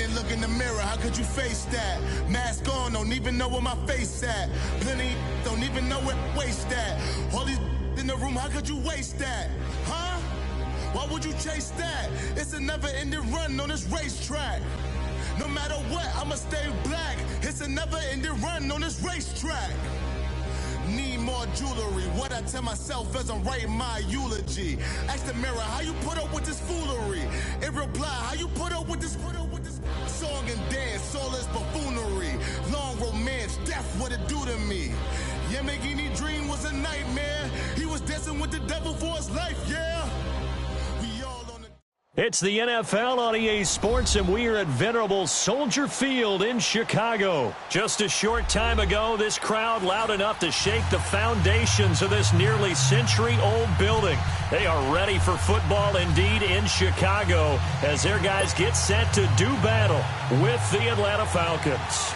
didn't look in the mirror, how could you face that? Mask on, don't even know where my face at. Plenty don't even know where waist at. All these in the room, how could you waste that? Huh? Why would you chase that? It's a never-ending run on this racetrack. No matter what, I'ma stay black. It's a never-ending run on this racetrack. Need more jewelry. What I tell myself as I'm writing my eulogy. Ask the mirror, how you put up with this foolery? It reply, how you put up with this song and dance, soulless buffoonery. Long romance, death, what it do to me? Yamagini dream was a nightmare. He was dancing with the devil for his life, yeah. We all on the... It's the NFL on EA Sports, and we are at venerable Soldier Field in Chicago. Just a short time ago, this crowd loud enough to shake the foundations of this nearly century-old building. They are ready for football indeed in Chicago as their guys get set to do battle with the Atlanta Falcons.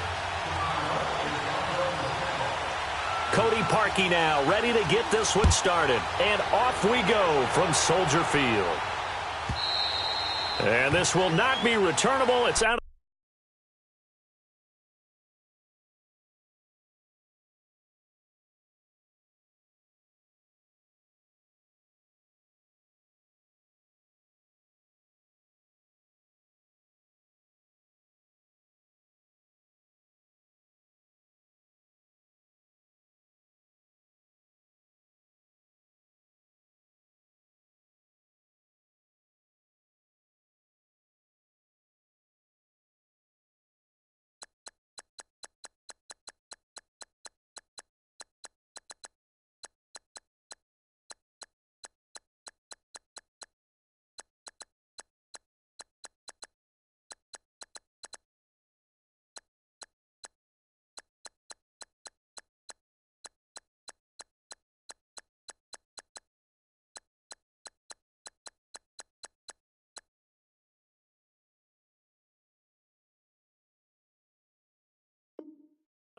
Cody Parkey now ready to get this one started. And off we go from Soldier Field. And this will not be returnable. It's out.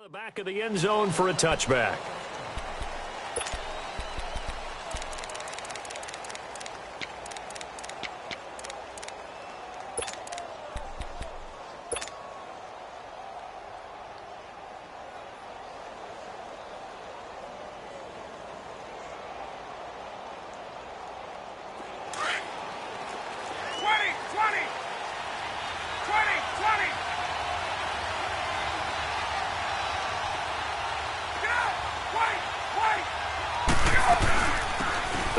The back of the end zone for a touchback.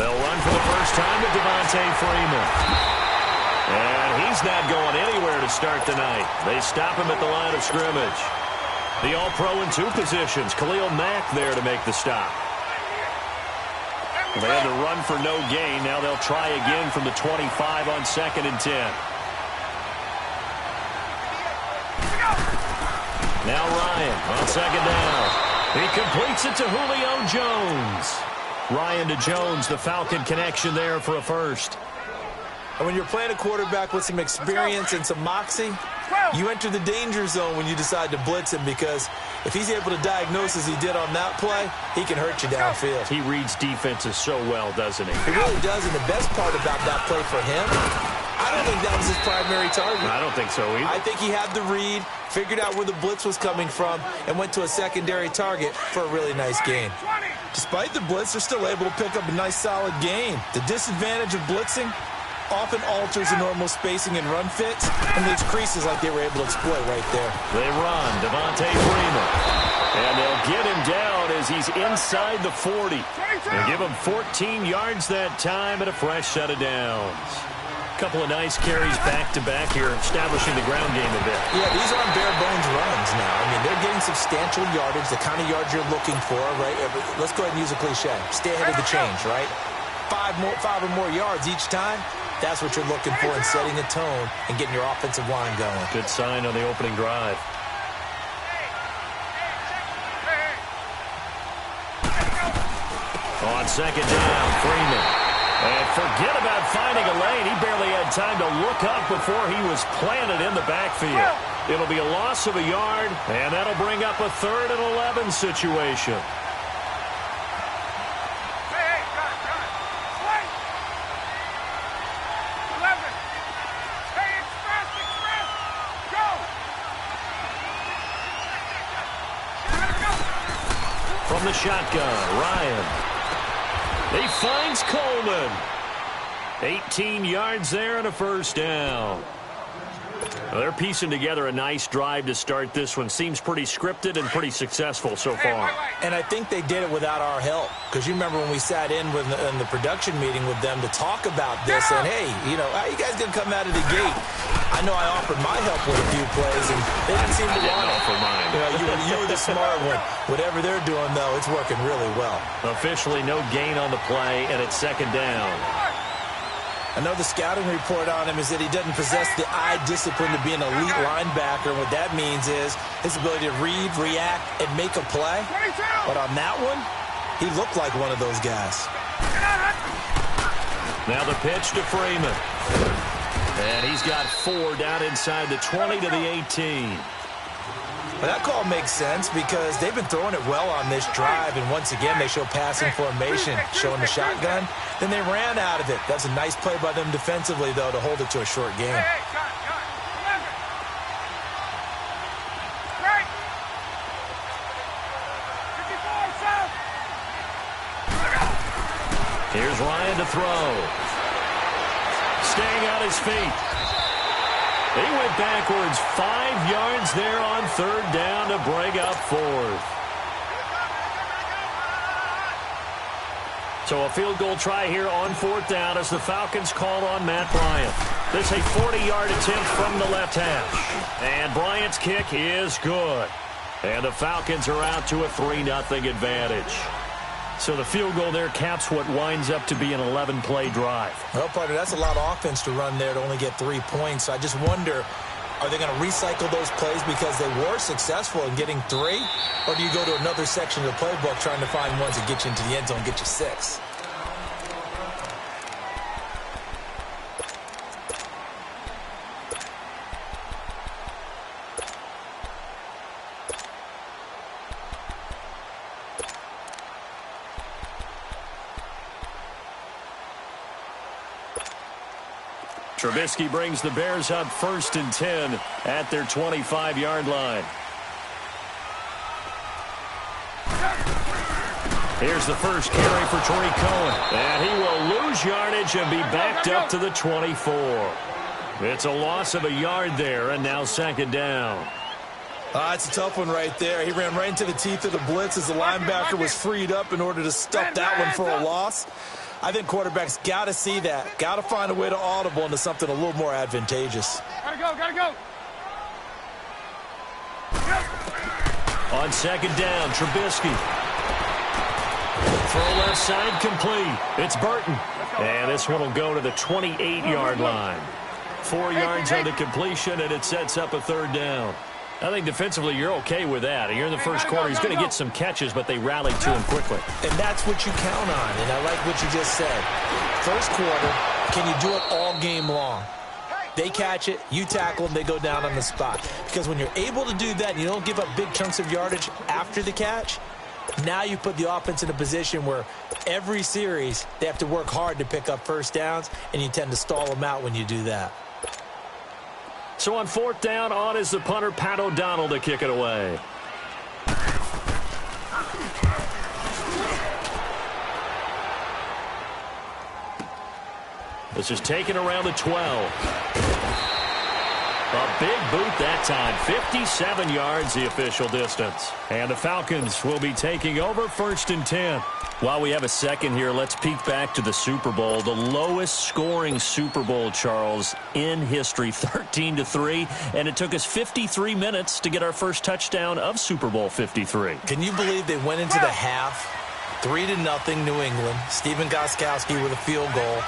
They'll run for the first time to Freeman. And he's not going anywhere to start the night. They stop him at the line of scrimmage. The All-Pro in two positions. Khalil Mack there to make the stop. They had to run for no gain. Now they'll try again from the 25 on 2nd and 10. Now Ryan on 2nd down. He completes it to Julio Jones. Ryan to Jones, the Falcon connection there for a first. And when you're playing a quarterback with some experience and some moxie, you enter the danger zone when you decide to blitz him, because if he's able to diagnose as he did on that play, he can hurt you downfield. He reads defenses so well, doesn't he? He really does, and the best part about that play for him, I don't think that was his primary target. I don't think so either. I think he had the read, figured out where the blitz was coming from, and went to a secondary target for a really nice gain. Despite the blitz, they're still able to pick up a nice, solid gain. The disadvantage of blitzing often alters the normal spacing and run fits and leaves creases like they were able to exploit right there. They run, Freeman. And they'll get him down as he's inside the 40. They give him 14 yards that time and a fresh set of downs. Couple of nice carries back-to-back here, establishing the ground game a bit. Yeah, these aren't bare-bones runs now. I mean, they're getting substantial yardage, the kind of yards you're looking for, right? Let's go ahead and use a cliche. Stay ahead of the change, right? Five or more yards each time, that's what you're looking for in setting a tone and getting your offensive line going. Good sign on the opening drive. On 2nd down, Freeman. And forget about finding a lane. He barely had time to look up before he was planted in the backfield. It'll be a loss of a yard, and that'll bring up a 3rd and 11 situation. From the shotgun, Ryan. He finds Coleman. 18 yards there and a first down. Well, they're piecing together a nice drive to start this one. Seems pretty scripted and pretty successful so far. And I think they did it without our help. Because you remember when we sat in the production meeting with them to talk about this. And, hey, you know, how you guys going to come out of the gate? I know I offered my help with a few plays, and they didn't seem to want it. For mine. You know, you were the smart one. Whatever they're doing, though, it's working really well. Officially no gain on the play, and it's second down. I know the scouting report on him is that he doesn't possess the eye discipline to be an elite linebacker. What that means is his ability to read, react, and make a play. But on that one, he looked like one of those guys. Now the pitch to Freeman. And he's got 4 down inside the 20 to the 18. Well, that call makes sense because they've been throwing it well on this drive, and once again they show passing formation, showing the shotgun. Then they ran out of it. That's a nice play by them defensively, though, to hold it to a short game. Here's Ryan to throw. Staying on his feet. He went backwards 5 yards there on third down to bring up fourth. So a field goal try here on fourth down as the Falcons call on Matt Bryant. This is a 40-yard attempt from the left hash. And Bryant's kick is good. And the Falcons are out to a 3-0 advantage. So the field goal there caps what winds up to be an 11-play drive. Well, partner, that's a lot of offense to run there to only get 3 points. So I just wonder, are they going to recycle those plays because they were successful in getting 3? Or do you go to another section of the playbook trying to find ones that get you into the end zone and get you 6? Trubisky brings the Bears up 1st and 10 at their 25-yard line. Here's the first carry for Tariq Cohen. And he will lose yardage and be backed up to the 24. It's a loss of a yard there, and now second down. It's a tough one right there. He ran right into the teeth of the blitz as the linebacker was freed up in order to stuff that one for a loss. I think quarterbacks got to see that. Got to find a way to audible into something a little more advantageous. Gotta go. On second down, Trubisky. Throw left side complete. It's Burton. And this one will go to the 28-yard line. 4 yards on the completion, and it sets up a third down. I think defensively you're okay with that. You're in the first quarter. He's going to get some catches, but they rallied to him quickly. And that's what you count on, and I like what you just said. First quarter, can you do it all game long? They catch it, you tackle them, they go down on the spot. Because when you're able to do that and you don't give up big chunks of yardage after the catch, now you put the offense in a position where every series they have to work hard to pick up first downs, and you tend to stall them out when you do that. So on fourth down, on is the punter, Pat O'Donnell, to kick it away. This is taken around the 12. A big boot that time. 57 yards the official distance. And the Falcons will be taking over 1st and 10. While we have a second here, let's peek back to the Super Bowl. The lowest scoring Super Bowl, Charles, in history, 13-3. And it took us 53 minutes to get our first touchdown of Super Bowl 53. Can you believe they went into the half, 3-0 New England, Stephen Gostkowski with a field goal.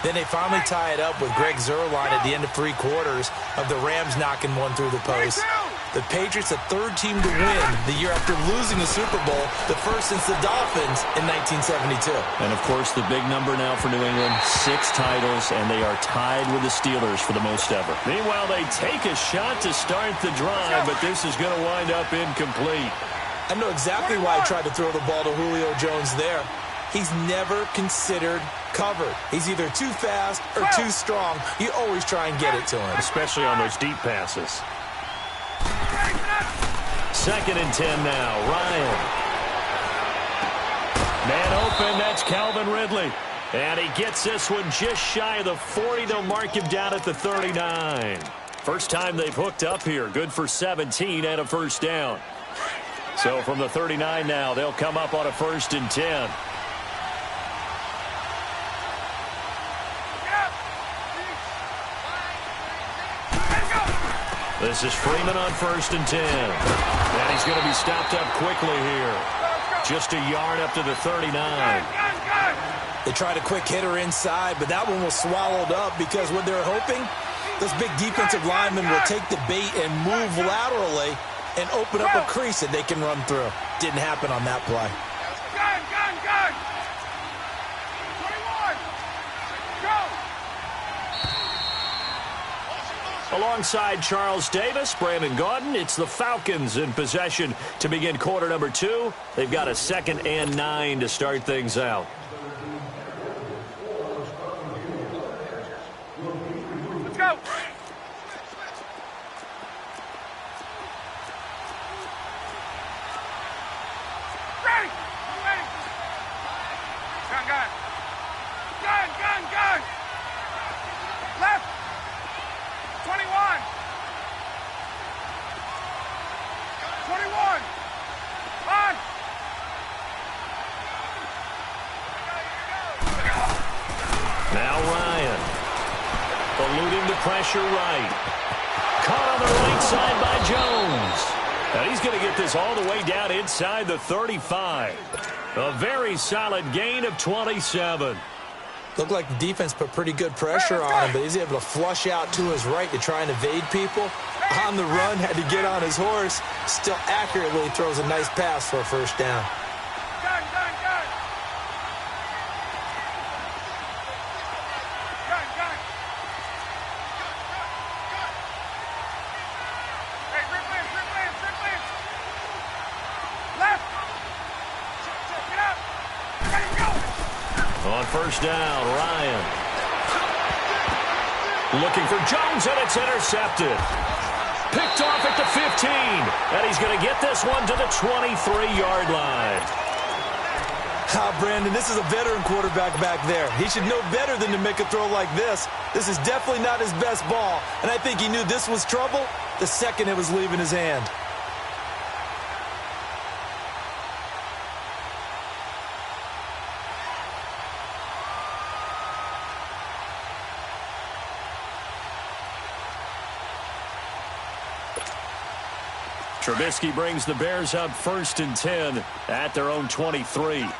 Then they finally tie it up with Greg Zuerlein at the end of 3 quarters of the Rams knocking one through the post. The Patriots, the 3rd team to win the year after losing the Super Bowl, the first since the Dolphins in 1972. And, of course, the big number now for New England, 6 titles, and they are tied with the Steelers for the most ever. Meanwhile, they take a shot to start the drive, but this is going to wind up incomplete. I know exactly why I tried to throw the ball to Julio Jones there. He's never considered covered. He's either too fast or too strong. You always try and get it to him. Especially on those deep passes. 2nd and 10 now. Ryan. Man open, that's Calvin Ridley. And he gets this one just shy of the 40. They'll mark him down at the 39. First time they've hooked up here. Good for 17 and a first down. So from the 39 now, they'll come up on a 1st and 10. This is Freeman on 1st and 10. And he's going to be stopped up quickly here. Just a yard up to the 39. They tried a quick hitter inside, but that one was swallowed up because what they're hoping, those big defensive linemen will take the bait and move laterally and open up a crease that they can run through. Didn't happen on that play. Alongside Charles Davis, Brandon Gaudin, it's the Falcons in possession to begin quarter number 2. They've got a 2nd and 9 to start things out. Let's go. Ready. Ready. Gun. Gun. Left. 21. 21. On. Now Ryan. Eluding the pressure right. Caught on the right side by Jones. And he's going to get this all the way down inside the 35. A very solid gain of 27. Looked like the defense put pretty good pressure on him, but he's able to flush out to his right to try and evade people. On the run, had to get on his horse. Still accurately throws a nice pass for a first down. Gun. Hey, Rick. Left. Get up. Ready, go. On first down, Ryan. Looking for Jones, and it's intercepted. Picked off at the 15. And he's going to get this one to the 23-yard line. Brandon, this is a veteran quarterback back there. He should know better than to make a throw like this. This is definitely not his best ball. And I think he knew this was trouble the second it was leaving his hand. Trubisky brings the Bears up 1st and 10 at their own 23. Move.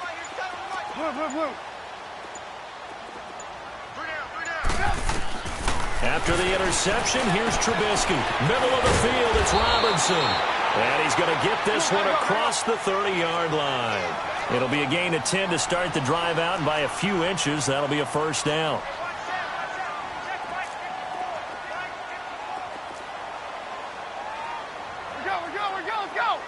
After the interception, here's Trubisky. Middle of the field, it's Robinson. And he's going to get this one across the 30-yard line. It'll be a gain of 10 to start the drive out, and by a few inches, that'll be a first down. Let's go.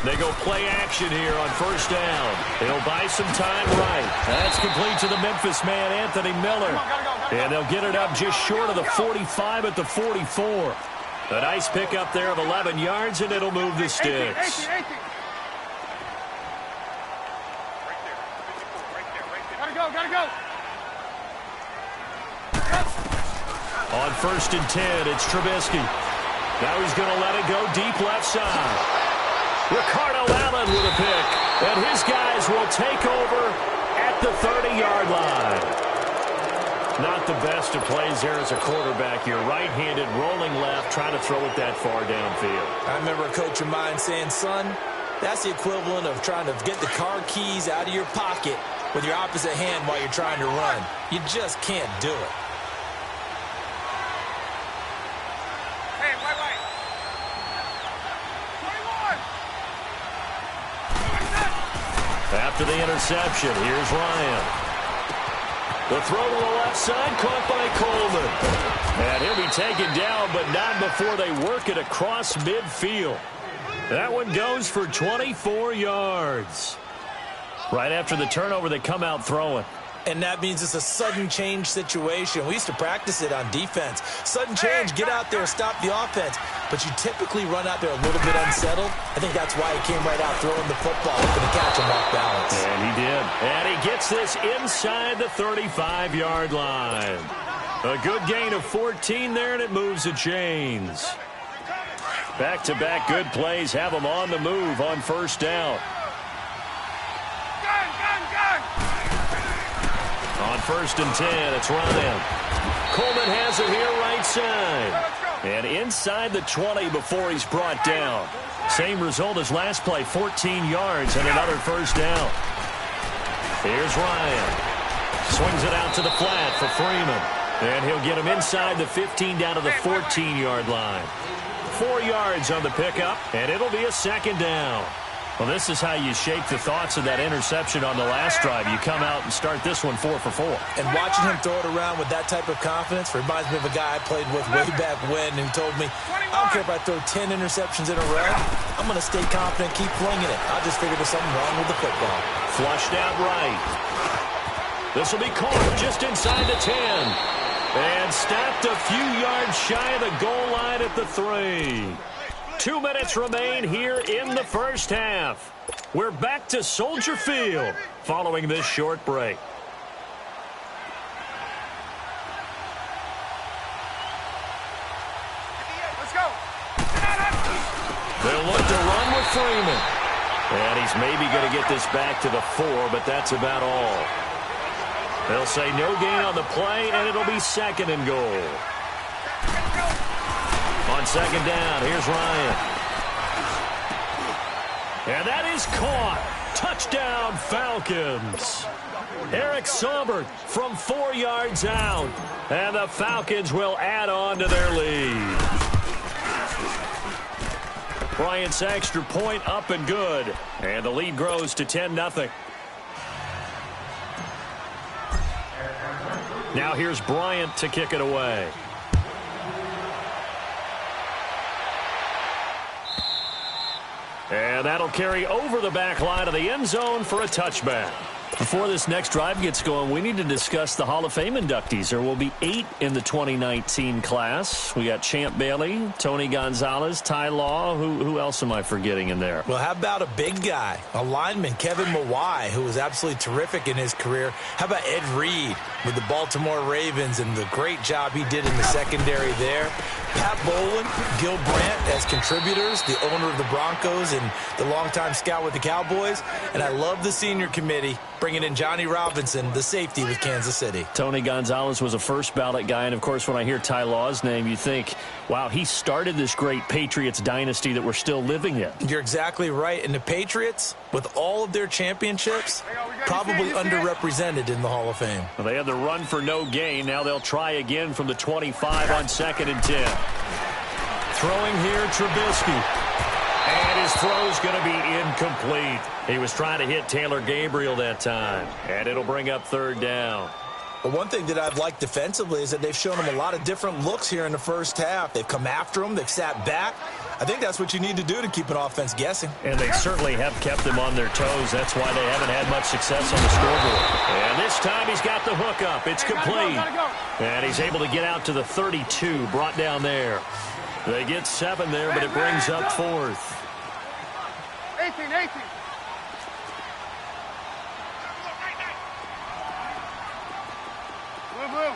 They go play action here on first down. They'll buy some time right. That's complete to the Memphis man, Anthony Miller. And they'll get it up just short of the 45 at the 44. A nice pickup there of 11 yards, and it'll move the sticks. 18. Gotta go. On 1st and 10, it's Trubisky. Now he's going to let it go deep left side. Ricardo Allen with a pick. And his guys will take over at the 30-yard line. Not the best of plays there as a quarterback. You're right-handed, rolling left, trying to throw it that far downfield. I remember a coach of mine saying, son, that's the equivalent of trying to get the car keys out of your pocket with your opposite hand while you're trying to run. You just can't do it. Hey, wait. 21. After the interception, here's Ryan. The throw to the left side, caught by Coleman. And he'll be taken down, but not before they work it across midfield. That one goes for 24 yards. Right after the turnover, they come out throwing. And that means it's a sudden change situation. We used to practice it on defense. Sudden change, get out there, stop the offense. But you typically run out there a little bit unsettled. I think that's why he came right out throwing the football, looking to catch him off balance. And he did. And he gets this inside the 35-yard line. A good gain of 14 there, and it moves the chains. Back-to-back good plays have them on the move on first down. Gun! On 1st and 10, it's Ryan. Coleman has it here right side. And inside the 20 before he's brought down. Same result as last play, 14 yards and another first down. Here's Ryan. Swings it out to the flat for Freeman. And he'll get him inside the 15 down to the 14-yard line. 4 yards on the pickup, and it'll be a second down. Well, this is how you shake the thoughts of that interception on the last drive. You come out and start this one 4 for 4. And watching him throw it around with that type of confidence reminds me of a guy I played with way back when who told me, I don't care if I throw 10 interceptions in a row. I'm going to stay confident, keep flinging it. I just figured there's something wrong with the football. Flushed out right. This will be caught just inside the 10. And stopped a few yards shy of the goal line at the 3. 2 minutes remain here in the first half. We're back to Soldier Field following this short break. Let's go. They'll look to run with Freeman. And he's maybe going to get this back to the 4, but that's about all. They'll say no gain on the play, and it'll be 2nd and goal. On 2nd down, here's Ryan. And that is caught. Touchdown, Falcons. Eric Saubert from 4 yards out. And the Falcons will add on to their lead. Bryant's extra point up and good. And the lead grows to 10-0. Now here's Bryant to kick it away. And that'll carry over the back line of the end zone for a touchback. Before this next drive gets going, we need to discuss the Hall of Fame inductees. There will be 8 in the 2019 class. We got Champ Bailey, Tony Gonzalez, Ty Law. Who else am I forgetting in there? Well, how about a big guy, a lineman, Kevin Mawai, who was absolutely terrific in his career. How about Ed Reed with the Baltimore Ravens and the great job he did in the secondary there. Pat Bowlen, Gil Brandt as contributors, the owner of the Broncos and the longtime scout with the Cowboys. And I love the senior committee bringing in Johnny Robinson, the safety with Kansas City. Tony Gonzalez was a first ballot guy. And, of course, when I hear Ty Law's name, you think, wow, he started this great Patriots dynasty that we're still living in. You're exactly right. And the Patriots, with all of their championships, probably underrepresented in the Hall of Fame. Well, they had the run for no gain. Now they'll try again from the 25 on 2nd and 10. Throwing here, Trubisky. And his throw's going to be incomplete. He was trying to hit Taylor Gabriel that time. And it'll bring up 3rd down. But one thing that I've liked defensively is that they've shown him a lot of different looks here in the first half. They've come after him. They've sat back. I think that's what you need to do to keep an offense guessing. And they certainly have kept them on their toes. That's why they haven't had much success on the scoreboard. And this time he's got the hook up. It's complete. And he's able to get out to the 32, brought down there. They get 7 there, but it brings up 4th. 18. Blue.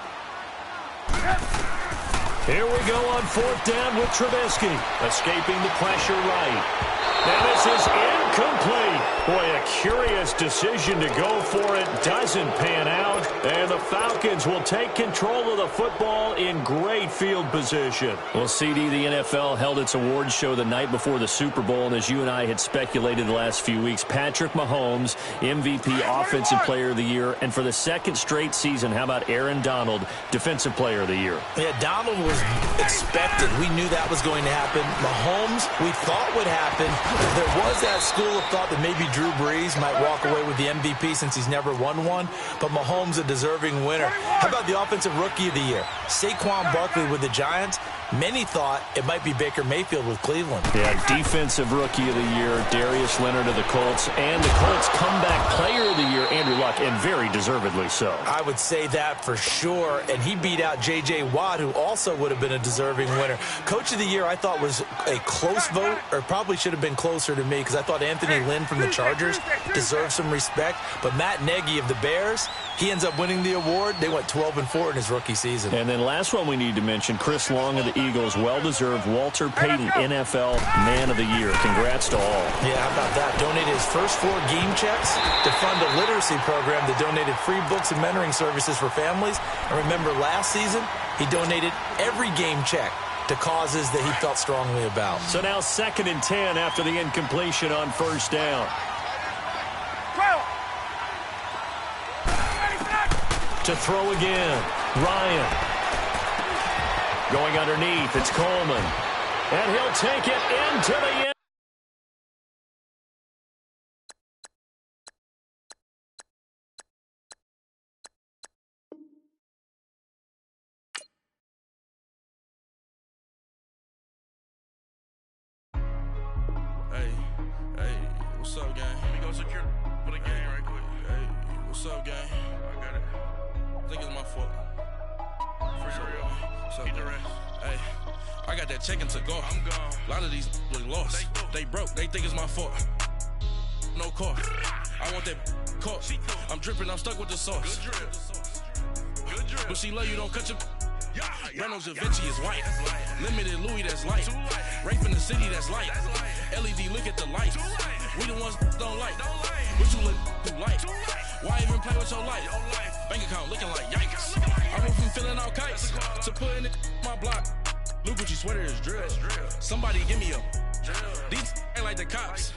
Here we go on 4th down with Trubisky. Escaping the pressure right. Now this is incomplete. Boy, a curious decision to go for it. Doesn't pan out. And the Falcons will take control of the football in great field position. Well, CD, the NFL held its awards show the night before the Super Bowl. And as you and I had speculated the last few weeks, Patrick Mahomes, MVP Offensive Player of the Year. And for the 2nd straight season, how about Aaron Donald, Defensive Player of the Year? Yeah, Donald was expected. We knew that was going to happen. Mahomes, we thought would happen. There was that school of thought that maybe Drew Brees might walk away with the MVP since he's never won one. But Mahomes, a deserving winner. How about the Offensive Rookie of the Year? Saquon Barkley with the Giants. Many thought it might be Baker Mayfield with Cleveland. Yeah, Defensive Rookie of the Year, Darius Leonard of the Colts, and the Colts Comeback Player of the Year, Andrew Luck. luck, and very deservedly so. I would say that for sure, and he beat out J.J. Watt, who also would have been a deserving winner. Coach of the Year, I thought, was a close vote, or probably should have been closer to me, because I thought Anthony Lynn from the Chargers deserved some respect, but Matt Nagy of the Bears, he ends up winning the award. They went 12-4 in his rookie season. And then last one we need to mention, Chris Long of the Eagles, well-deserved Walter Payton NFL Man of the Year. Congrats to all. Yeah, how about that? Donated his first 4 game checks to fund a literacy program that donated free books and mentoring services for families. And remember, last season, he donated every game check to causes that he felt strongly about. So now 2nd and 10 after the incompletion on first down. To throw again, Ryan. Going underneath, it's Coleman. And he'll take it into the end. Hey, what's up, gang? Let me go secure for the game right quick. Hey, what's up, gang? I got it. I think it's my fault. For real. What's up, the rest. Hey, I got that check-in to go. I'm gone. A lot of these look lost. They broke. They think it's my fault. No car. I want that caught. I'm dripping. I'm stuck with the sauce. Good drip. But she love you. Don't cut your... Reynolds Da Vinci is white. Limited Louis, that's light. Rape in the city, that's light. LED, look at the light. We the ones don't like. But you look too light. Why even play with your life? Bank account looking like yikes. I went from filling out kites to putting it my block. Look what you sweater is drill. Somebody give me a. These ain't like the cops.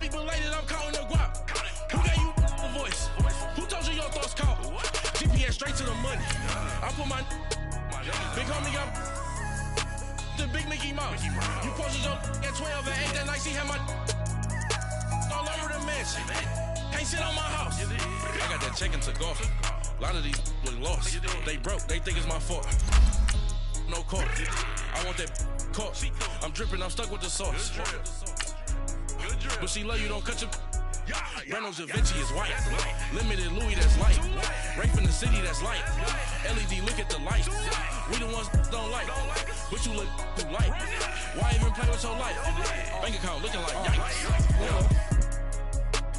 People late I'm counting the guap. Who gave you a voice? Who told you your thoughts count? GPS straight to the money. I put my big homie got the big Mickey Mouse. You posted your at 12 and 8 that night. She had my all over the mansion. Can't sit on my house. I got that check-in to go. A lot of these look lost. They broke. They think it's my fault. No car. I want that caught. I'm dripping. I'm stuck with the sauce. But she love you, don't cut your... Reynolds Da Vinci is white. Limited Louis, that's light. Rape in the city, that's light. LED, look at the light. We the ones don't like. But you look too light. Why even play with your life? Bank account looking like yikes.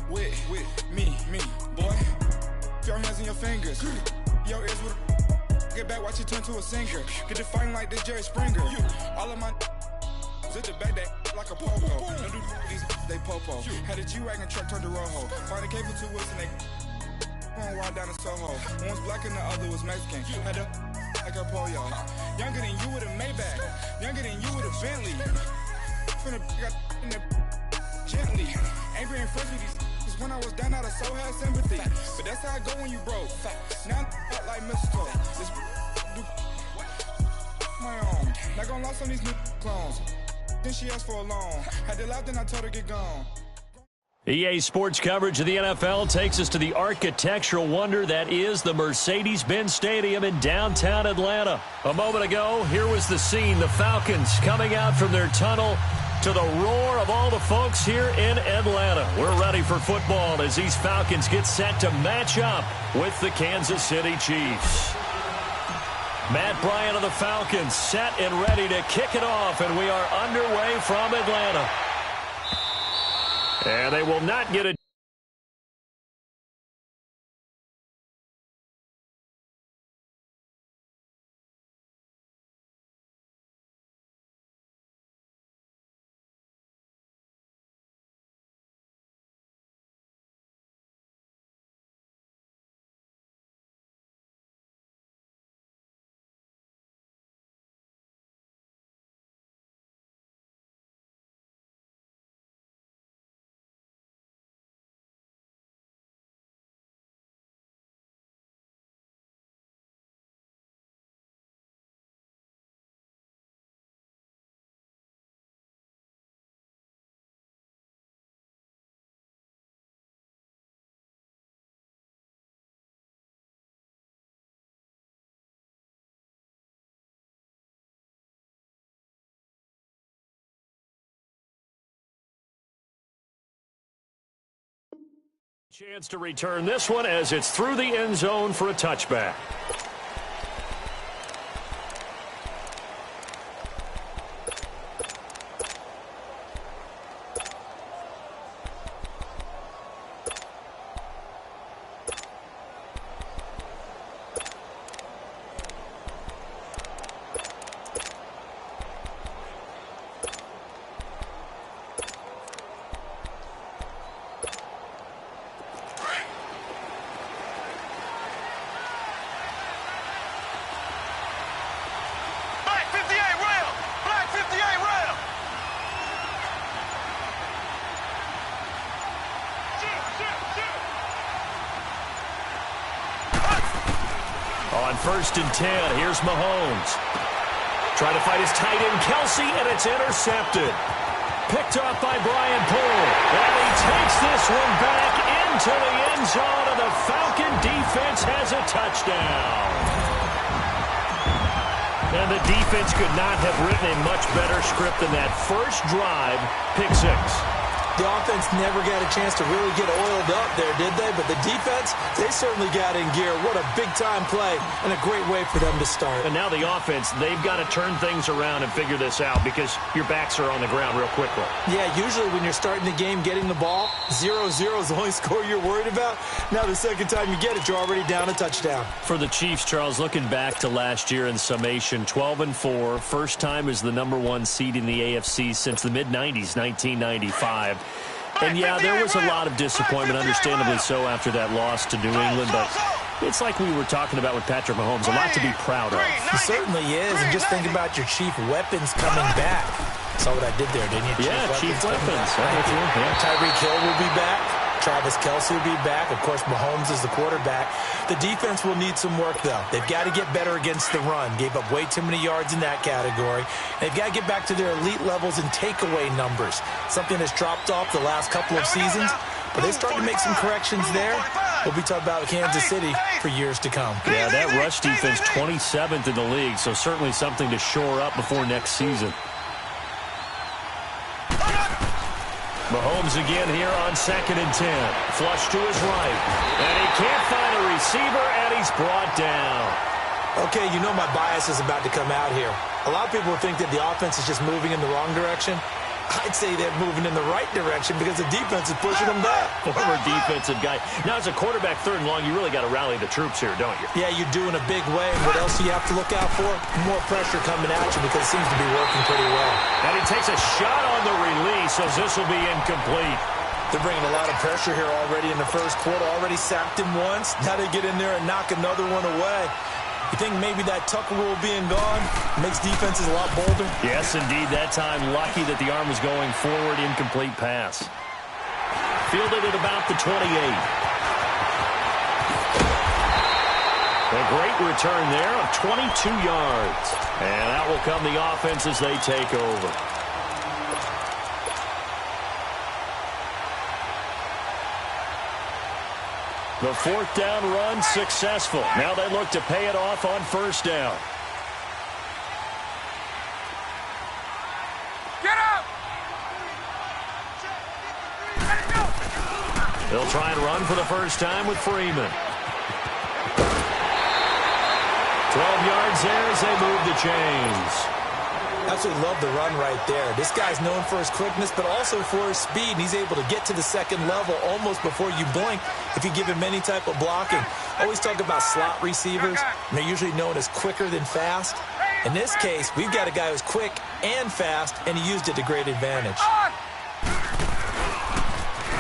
With me, boy. Your hands in your fingers. Your ears with get back, watch it turn to a singer. Get the fighting like this Jerry Springer. All of my... Zit the back that like a popo. Don't do these they popo. Had a G-Wagon truck turned to Rojo. Find a cable 2 wheels and they going wild down in Soho. One was black and the other was Mexican. Had a like a polio. Younger than you with a Maybach. Younger than you with a Bentley. Finna got in the gently. Angry and fresh with these cause when I was down out of so had sympathy. But that's how I go when you broke. Now I'm like Mexico. This do my own. Not gonna lost on these new clones. Then she asked for a loan. Had to laugh, then I told her get gone. EA Sports coverage of the NFL takes us to the architectural wonder that is the Mercedes-Benz Stadium in downtown Atlanta. A moment ago, here was the scene. The Falcons coming out from their tunnel to the roar of all the folks here in Atlanta. We're ready for football as these Falcons get set to match up with the Kansas City Chiefs. Matt Bryant of the Falcons set and ready to kick it off, and we are underway from Atlanta. And they will not get it. Chance to return this one as it's through the end zone for a touchback. On 1st and 10, here's Mahomes. Trying to fight his tight end, Kelsey, and it's intercepted. Picked up by Brian Poole. And he takes this one back into the end zone, and the Falcon defense has a touchdown. And the defense could not have written a much better script than that first drive, pick 6. The offense never got a chance to really get oiled up there, did they? But the defense, they certainly got in gear. What a big-time play and a great way for them to start. And now the offense, they've got to turn things around and figure this out because your backs are on the ground real quickly. Yeah, usually when you're starting the game getting the ball, 0-0 is the only score you're worried about. Now the second time you get it, you're already down a touchdown. For the Chiefs, Charles, looking back to last year in summation, 12-4, first time as the #1 seed in the AFC since the mid-90s, 1995. And, yeah, there was a lot of disappointment, understandably so, after that loss to New England. But it's like we were talking about with Patrick Mahomes, a lot to be proud of. He certainly is. And just think about your chief weapons coming back. Saw what I did there, didn't you? Chief weapons. Tyreek Hill will be back. Travis Kelce will be back. Of course, Mahomes is the quarterback. The defense will need some work, though. They've got to get better against the run. Gave up way too many yards in that category. They've got to get back to their elite levels in takeaway numbers, something that's dropped off the last couple of seasons. But they're starting to make some corrections there. We'll be talking about Kansas City for years to come. Yeah, that rush defense, 27th in the league, so certainly something to shore up before next season. Mahomes again here on 2nd and 10. Flush to his right. And he can't find a receiver, and he's brought down. Okay, you know my bias is about to come out here. A lot of people think that the offense is just moving in the wrong direction. I'd say they're moving in the right direction because the defense is pushing them back. Former defensive guy. Now, as a quarterback, 3rd and long, you really got to rally the troops here, don't you? Yeah, you do in a big way. And what else do you have to look out for? More pressure coming at you because it seems to be working pretty well. And he takes a shot on the release as this will be incomplete. They're bringing a lot of pressure here already in the first quarter. Already sacked him once. Now they get in there and knock another one away. You think maybe that Tucker rule being gone makes defenses a lot bolder? Yes, indeed. That time, lucky that the arm was going forward. Incomplete pass. Fielded at about the 28. A great return there of 22 yards. And that will come the offense as they take over. The 4th down run successful. Now they look to pay it off on 1st down. Get up! They'll try and run for the first time with Freeman. 12 yards there as they move the chains. Absolutely love the run right there. This guy's known for his quickness, but also for his speed. And he's able to get to the 2nd level almost before you blink if you give him any type of blocking. Always talk about slot receivers, and they're usually known as quicker than fast. In this case, we've got a guy who's quick and fast, and he used it to great advantage.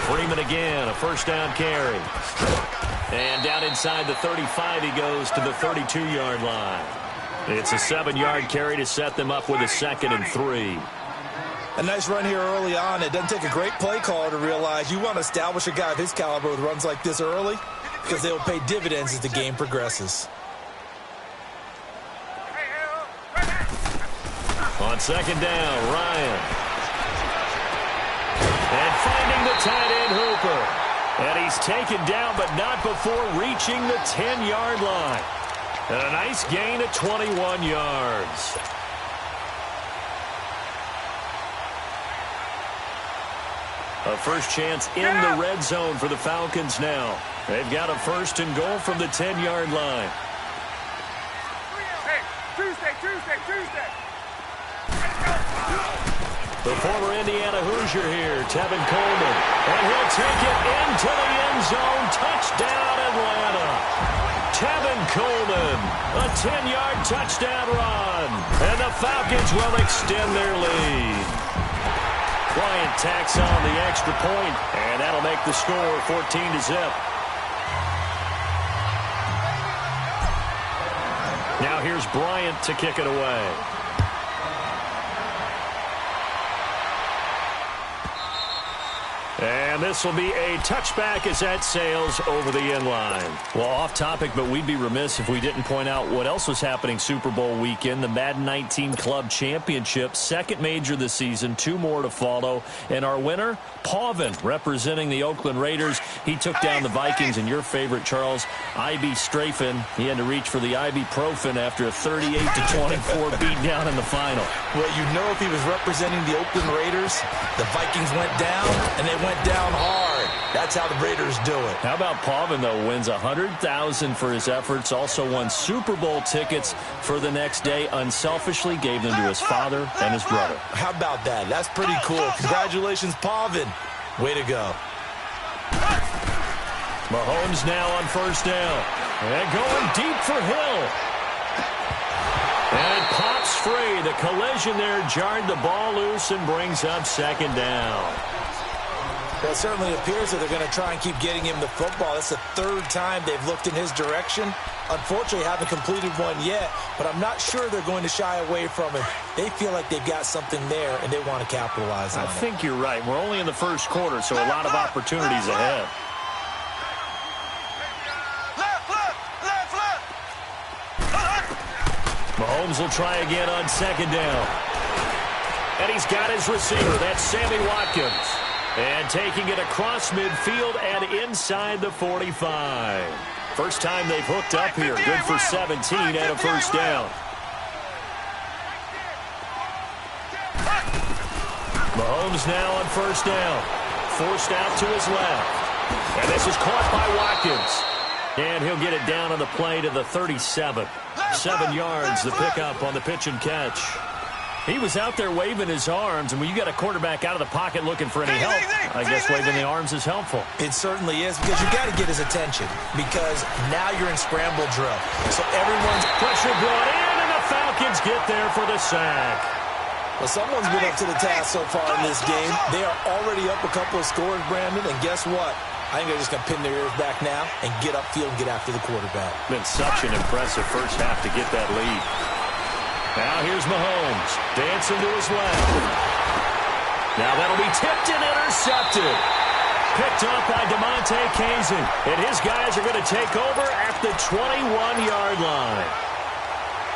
Freeman again, a 1st down carry. And down inside the 35, he goes to the 32-yard line. It's a 7-yard carry to set them up with a 2nd and 3. A nice run here early on. It doesn't take a great play caller to realize you want to establish a guy of his caliber with runs like this early because they will pay dividends as the game progresses. On 2nd down, Ryan. And finding the tight end, Hooper. And he's taken down, but not before reaching the 10-yard line. And a nice gain of 21 yards. A first chance in the red zone for the Falcons now. They've got a 1st and goal from the 10-yard line. Hey, Tuesday. The former Indiana Hoosier here, Tevin Coleman. And he'll take it into the end zone. Touchdown, Atlanta. Tevin Coleman, a 10-yard touchdown run. And the Falcons will extend their lead. Bryant tacks on the extra point, and that'll make the score 14-0. Now here's Bryant to kick it away. And this will be a touchback as that sails over the end line. Well, off topic, but we'd be remiss if we didn't point out what else was happening Super Bowl weekend. The Madden 19 Club Championship, second major this season, 2 more to follow. And our winner, Pauvin, representing the Oakland Raiders. He took down the Vikings, and your favorite, Charles, IB Strafen. He had to reach for the ibuprofen after a 38-24 beatdown in the final. Well, you know, if he was representing the Oakland Raiders, the Vikings went down, and they went down hard. That's how the Raiders do it. How about Pauvin, though, wins $100,000 for his efforts, also won Super Bowl tickets for the next day, unselfishly gave them to his father and his brother. How about that? That's pretty cool. Congratulations, Pauvin. Way to go. Mahomes now on 1st down. And going deep for Hill. And it pops free. The collision there jarred the ball loose and brings up 2nd down. Well, it certainly appears that they're going to try and keep getting him the football. That's the 3rd time they've looked in his direction. Unfortunately, haven't completed one yet, but I'm not sure they're going to shy away from him. They feel like they've got something there, and they want to capitalize on it. I think you're right. We're only in the 1st quarter, so a lot of opportunities ahead. Mahomes will try again on 2nd down. And he's got his receiver. That's Sammy Watkins. And taking it across midfield and inside the 45. First time they've hooked up here. Good for 17 and a 1st down. Mahomes now on 1st down. Forced out to his left. And this is caught by Watkins. And he'll get it down on the play to the 37. 7 yards, the pickup on the pitch and catch. He was out there waving his arms, and when you got a quarterback out of the pocket looking for any help, I guess waving the arms is helpful. It certainly is, because you've got to get his attention, because now you're in scramble drill. So everyone's pressure brought in, and the Falcons get there for the sack. Well, someone's been up to the task so far in this game. They are already up a couple of scores, Brandon, and guess what? I think they're just going to pin their ears back now and get upfield and get after the quarterback. Been such an impressive first half to get that lead. Now here's Mahomes, dancing to his left. Now that'll be tipped and intercepted. Picked up by DeMonte Kazin. And his guys are going to take over at the 21-yard line.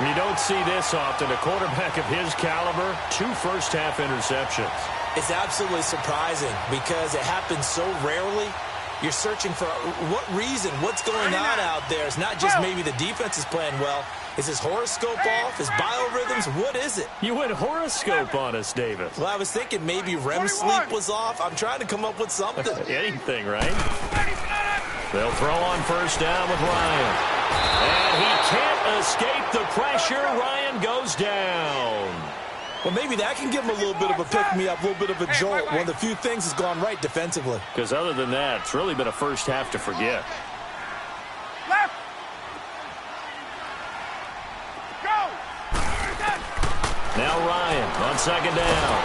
You don't see this often. A quarterback of his caliber, 2 first-half interceptions. It's absolutely surprising because it happens so rarely. You're searching for what reason, what's going on out there. It's not just maybe the defense is playing well. Is his horoscope off? His biorhythms? What is it? You went horoscope on us, David. Well, I was thinking maybe REM sleep was off. I'm trying to come up with something. Anything, right? They'll throw on 1st down with Ryan. And he can't escape the pressure. Ryan goes down. Well, maybe that can give him a little bit of a pick-me-up, a little bit of a jolt. One of the few things has gone right defensively. Because other than that, it's really been a first half to forget. Left. Go. Now Ryan on 2nd down.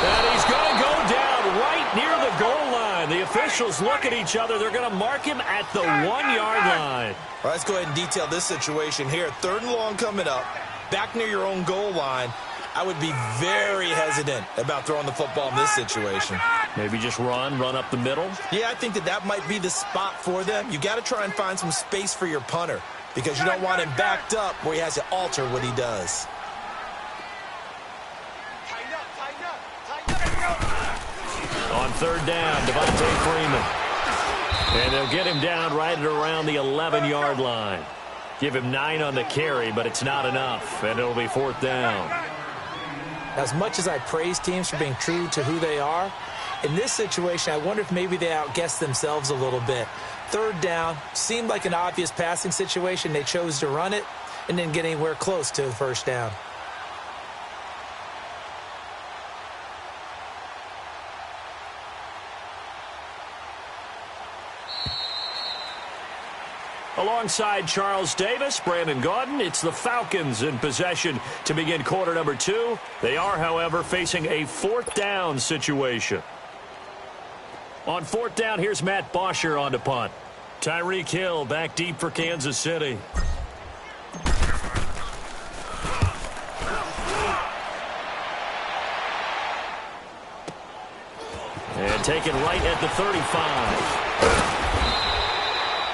And he's going to go down right near the goal line. The officials look at each other. They're going to mark him at the 1-yard line. All right, let's go ahead and detail this situation here. 3rd and long coming up. Back near your own goal line. I would be very hesitant about throwing the football in this situation. Maybe just run up the middle? Yeah, I think that might be the spot for them. You got to try and find some space for your punter because you don't want him backed up where he has to alter what he does. On 3rd down, Devontae Freeman. And they'll get him down right at around the 11-yard line. Give him 9 on the carry, but it's not enough, and it'll be 4th down. As much as I praise teams for being true to who they are, In this situation, I wonder if maybe they outguessed themselves a little bit. Third down, seemed like an obvious passing situation. They chose to run it and didn't get anywhere close to the first down. Alongside Charles Davis, Brandon Gaudin, it's the Falcons in possession to begin quarter number 2. They are, however, facing a fourth down situation. On fourth down, here's Matt Bosher on to punt. Tyreek Hill back deep for Kansas City. And taken right at the 35.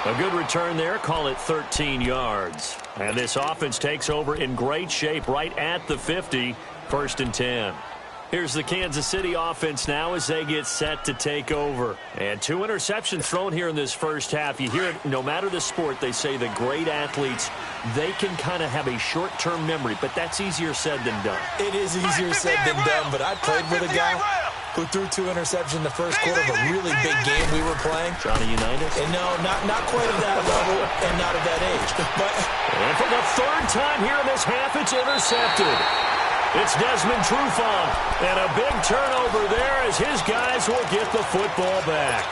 A good return there. Call it 13 yards. And this offense takes over in great shape right at the 50. First and 10. Here's the Kansas City offense now as they get set to take over. And 2 interceptions thrown here in this first half. You hear it, no matter the sport, they say the great athletes, they can kind of have a short-term memory, but that's easier said than done. It is easier said than done, but I played with a guy who threw 2 interceptions in the first quarter of a really big game we were playing. Johnny Unitas? And no, not quite at that level and not at that age. But and for the third time here in this half, it's intercepted. It's Desmond Trufant, and a big turnover there as his guys will get the football back.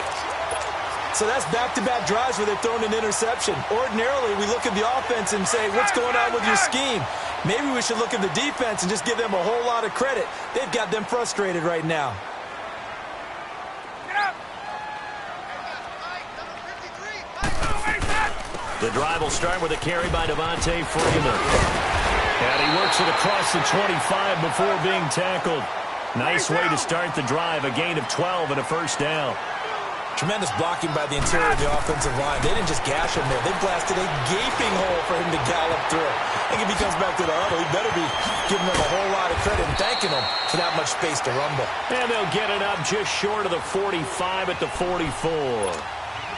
So that's back-to-back drives where they've thrown an interception. Ordinarily, we look at the offense and say, what's going on with your scheme? Maybe we should look at the defense and just give them a whole lot of credit. They've got them frustrated right now. The drive will start with a carry by Devontae Freeman. And he works it across the 25 before being tackled. Nice way to start the drive. A gain of 12 and a first down. Tremendous blocking by the interior of the offensive line. They didn't just gash him there. They blasted a gaping hole for him to gallop through. I think if he comes back to the huddle, he better be giving them a whole lot of credit and thanking them for that much space to rumble. And they'll get it up just short of the 45 at the 44.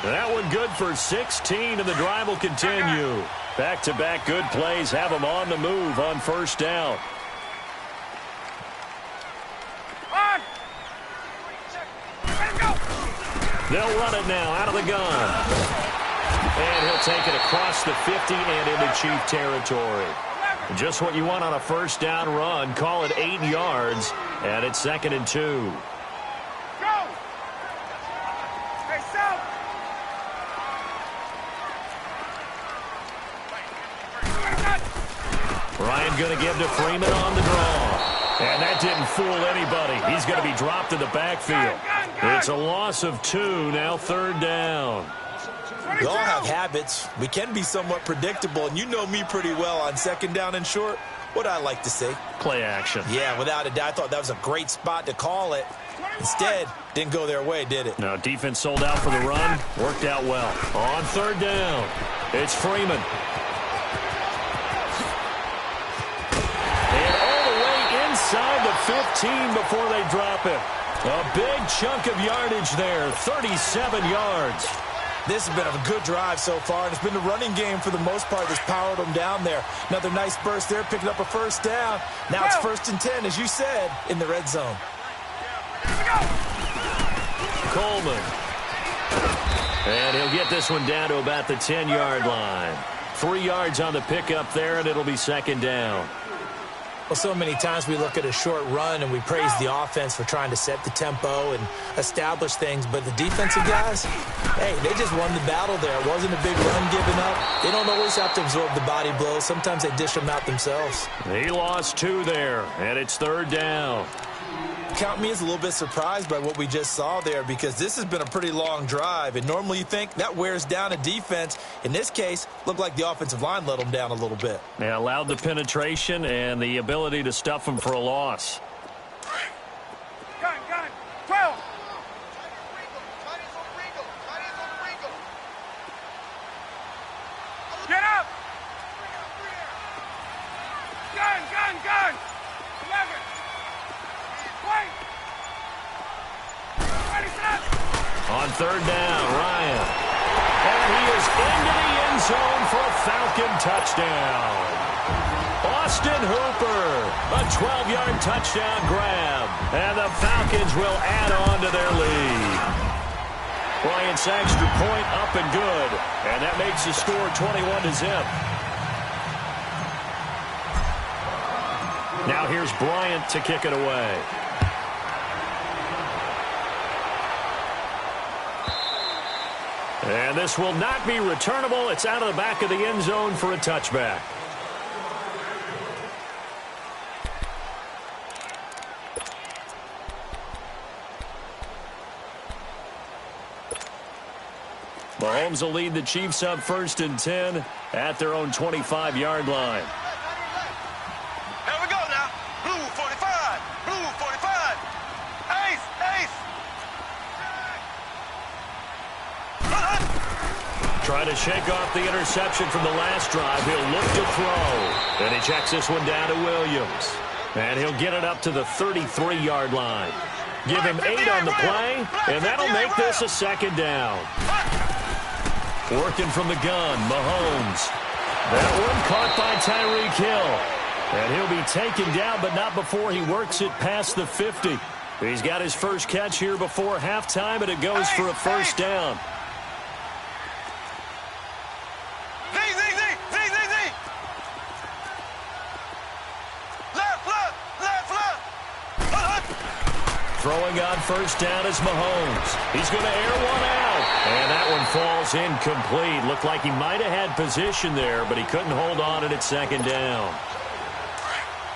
That one good for 16, and the drive will continue. Back-to-back good plays have them on the move on first down. They'll run it now out of the gun. And he'll take it across the 50 and into Chief territory. Just what you want on a first down run. Call it 8 yards, and it's 2nd and 2. Ryan going to give to Freeman on the draw. And that didn't fool anybody. He's going to be dropped in the backfield. It's a loss of 2, now 3rd down. We all have habits. We can be somewhat predictable, and you know me pretty well on 2nd down and short. What I like to say? Play action. Yeah, without a doubt. I thought that was a great spot to call it. Instead, didn't go their way, did it? No, defense sold out for the run. Worked out well. On 3rd down, it's Freeman. Inside the 15 before they drop it. A big chunk of yardage there, 37 yards. This has been a good drive so far, and it's been the running game for the most part that's powered them down there. Another nice burst there, picking up a first down. Now it's 1st and 10, as you said, in the red zone. Coleman. And he'll get this one down to about the 10-yard line. 3 yards on the pickup there, and it'll be 2nd down. Well, so many times we look at a short run and we praise the offense for trying to set the tempo and establish things, but the defensive guys, hey, they just won the battle there. It wasn't a big run given up. They don't always have to absorb the body blows. Sometimes they dish them out themselves. He lost 2 there, and it's 3rd down. Count me as a little bit surprised by what we just saw there, because this has been a pretty long drive, and normally you think that wears down a defense. In this case, looked like the offensive line let them down a little bit. They allowed the penetration and the ability to stuff them for a loss. Gun, 12. Get up. Gun. 11. On 3rd down, Ryan. And he is into the end zone for a Falcon touchdown. Austin Hooper, a 12-yard touchdown grab. And the Falcons will add on to their lead. Bryant's extra point up and good. And that makes the score 21-0. Now here's Bryant to kick it away. And this will not be returnable. It's out of the back of the end zone for a touchback. Mahomes will lead the Chiefs up 1st and 10 at their own 25-yard line. Here we go now. Blue 45. Blue 45. Ace. Ace. Trying to shake off the interception from the last drive. He'll look to throw. And he checks this one down to Williams. And he'll get it up to the 33-yard line. Give him 8 on the play, and that'll make this a 2nd down. Working from the gun, Mahomes. That one caught by Tyreek Hill. And he'll be taken down, but not before he works it past the 50. He's got his first catch here before halftime, and it goes for a 1st down. Throwing on 1st down is Mahomes. He's going to air one out. And that one falls incomplete. Looked like he might have had position there, but he couldn't hold on at 2nd down.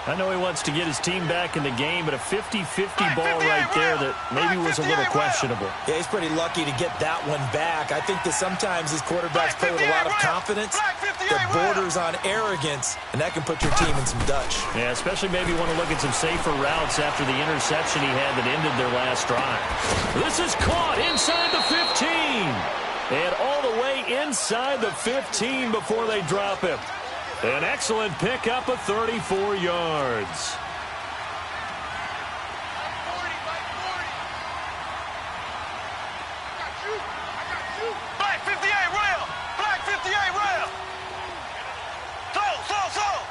I know he wants to get his team back in the game, but a 50-50 ball right there that maybe was a little questionable. Yeah, he's pretty lucky to get that one back. I think that sometimes these quarterbacks play with a lot of confidence that borders on arrogance, and that can put your team in some Dutch. Yeah, especially maybe want to look at some safer routes after the interception he had that ended their last drive. This is caught inside the 15. And all the way inside the 15 before they drop him. An excellent pickup of 34 yards. Black 58 rail. Black 58 rail. Slow.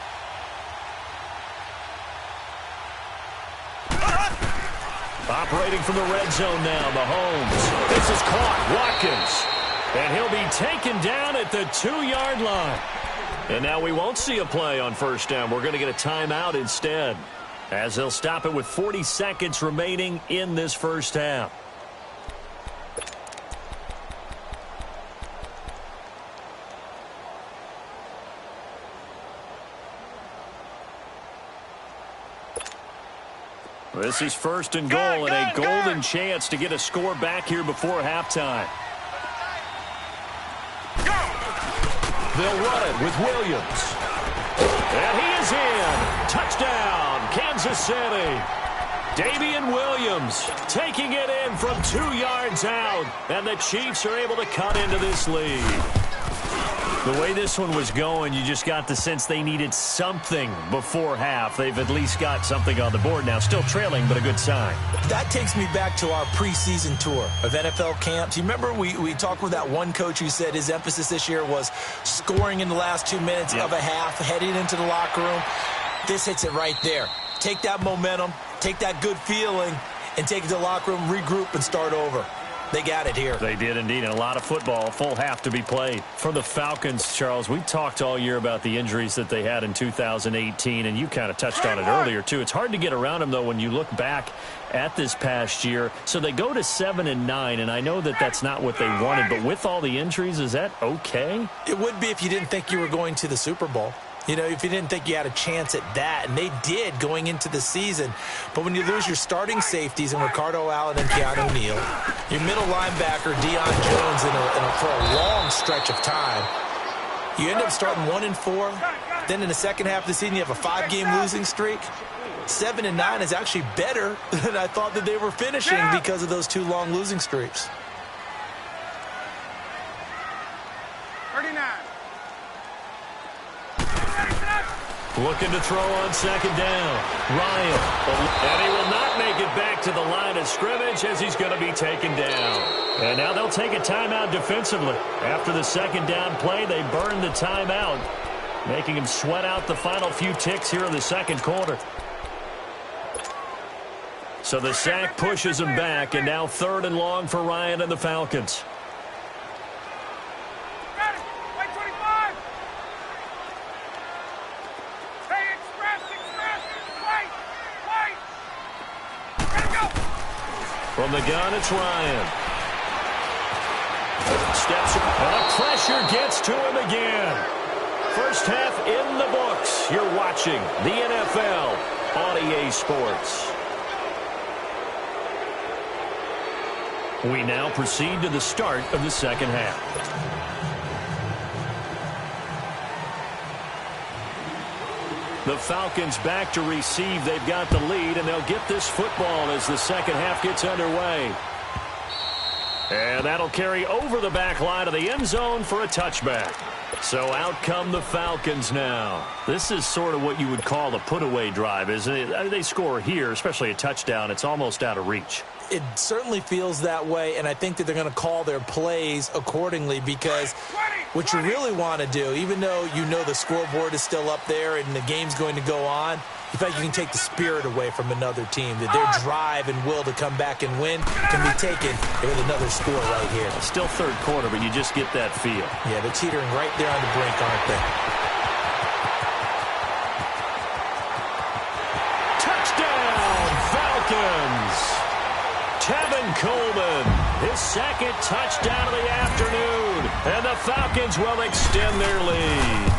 Operating from the red zone now, Mahomes. This is caught. Watkins. And he'll be taken down at the 2-yard line. And now we won't see a play on 1st down. We're going to get a timeout instead, as they'll stop it with 40 seconds remaining in this 1st half. This is 1st and goal, and a golden chance to get a score back here before halftime. They'll run it with Williams. And he is in. Touchdown, Kansas City. Damian Williams taking it in from 2 yards out. And the Chiefs are able to cut into this lead. The way this one was going, you just got the sense they needed something before half. They've at least got something on the board now. Still trailing, but a good sign. That takes me back to our preseason tour of NFL camps. You remember we talked with that one coach who said his emphasis this year was scoring in the last 2 minutes of a half, heading into the locker room. This hits it right there. Take that momentum, take that good feeling, and take it to the locker room, regroup, and start over. They got it here. They did indeed, and a lot of football, full half to be played. For the Falcons, Charles, we talked all year about the injuries that they had in 2018, and you kind of touched on it earlier, too. It's hard to get around them, though, when you look back at this past year. So they go to 7-9, and I know that that's not what they wanted, but with all the injuries, is that okay? It would be if you didn't think you were going to the Super Bowl. You know, if you didn't think you had a chance at that, and they did going into the season. But when you lose your starting safeties in Ricardo Allen and Keanu Neal, your middle linebacker, Deion Jones, for a long stretch of time, you end up starting 1-4. Then in the second half of the season, you have a 5-game losing streak. 7-9 is actually better than I thought that they were finishing because of those 2 long losing streaks. 39. Looking to throw on 2nd down. Ryan. And he will not make it back to the line of scrimmage as he's going to be taken down. And now they'll take a timeout defensively. After the 2nd down play, they burn the timeout. making him sweat out the final few ticks here in the second quarter. So the sack pushes him back, and now 3rd and long for Ryan and the Falcons. From the gun, it's Ryan. Steps up, and the pressure gets to him again. First half in the books. You're watching the NFL on EA Sports. We now proceed to the start of the second half. The Falcons back to receive. They've got the lead, and they'll get this football as the second half gets underway. And that'll carry over the back line of the end zone for a touchback. So out come the Falcons now. This is sort of what you would call a put-away drive, isn't it? They score here, especially a touchdown. It's almost out of reach. It certainly feels that way, and I think that they're going to call their plays accordingly, because what you really want to do, even though you know the scoreboard is still up there and the game's going to go on, you feel like you can take the spirit away from another team, that their drive and will to come back and win can be taken with another score right here. Still third quarter, but you just get that feel. Yeah, they're teetering right there on the brink, aren't they? Touchdown, Falcons! Tevin Coleman, his second touchdown of the afternoon, and the Falcons will extend their lead.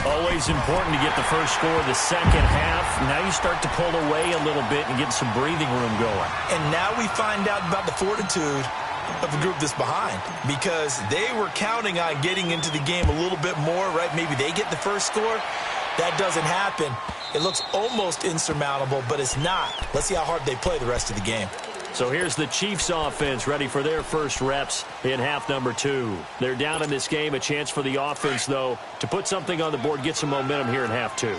Always important to get the first score of the second half. Now you start to pull away a little bit and get some breathing room going. And now we find out about the fortitude of the group that's behind, because they were counting on getting into the game a little bit more, right? Maybe they get the first score. That doesn't happen. It looks almost insurmountable, but it's not. Let's see how hard they play the rest of the game. So here's the Chiefs offense ready for their first reps in half number 2. They're down in this game. A chance for the offense, though, to put something on the board, get some momentum here in half 2.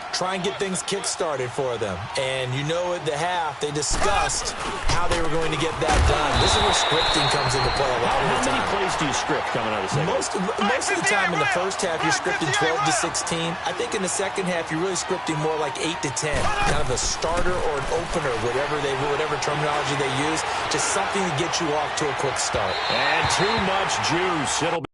Try and get things kick-started for them. And you know at the half, they discussed how they were going to get that done. This is where scripting comes into play a lot of the time. How many plays do you script coming out of the second? Most of the time in the first half, you're scripting 12 to 16. I think in the second half, you're really scripting more like 8 to 10. Kind of a starter or an opener, whatever terminology they use. Just something to get you off to a quick start. And too much juice. It'll be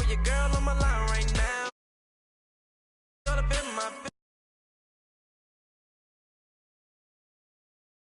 your girl on my line right now. Gotta be my